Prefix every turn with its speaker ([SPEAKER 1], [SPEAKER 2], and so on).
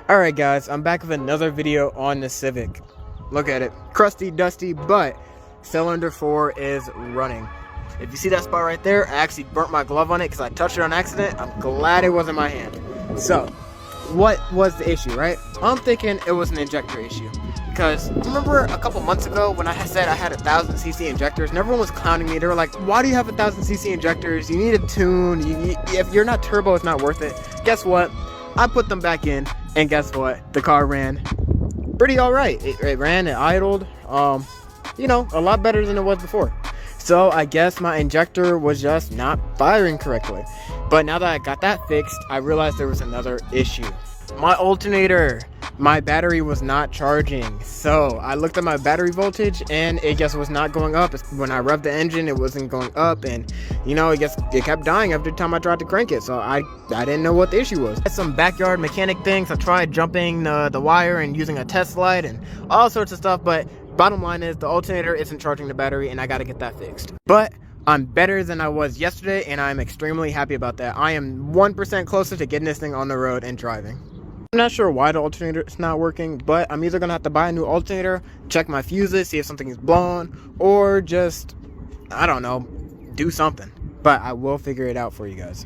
[SPEAKER 1] Alright guys, I'm back with another video on the Civic. Look at it. Crusty, dusty, but cylinder 4 is running. If you see that spot right there, I actually burnt my glove on it because I touched it on accident. I'm glad it wasn't my hand. So, what was the issue, right? I'm thinking it was an injector issue. Because remember a couple months ago when I said I had 1,000cc injectors and everyone was clowning me. They were like, why do you have 1,000cc injectors? You need a tune. If you're not turbo, it's not worth it. Guess what? I put them back in, and guess what? The car ran pretty alright. It ran, it idled, you know, a lot better than it was before. So I guess my injector was just not firing correctly. But now that I got that fixed, I realized there was another issue. My alternator, my battery was not charging. So I looked at my battery voltage and it just was not going up. When I revved the engine, it wasn't going up, and you know, it kept dying every time I tried to crank it. So I didn't know what the issue was. I had some backyard mechanic things. I tried jumping the wire and using a test slide and all sorts of stuff, but bottom line is the alternator isn't charging the battery and I got to get that fixed. But I'm better than I was yesterday and I'm extremely happy about that. I am 1% closer to getting this thing on the road and driving. I'm not sure why the alternator is not working, but I'm either going to have to buy a new alternator, check my fuses, see if something is blown, or just, I don't know, do something. But I will figure it out for you guys.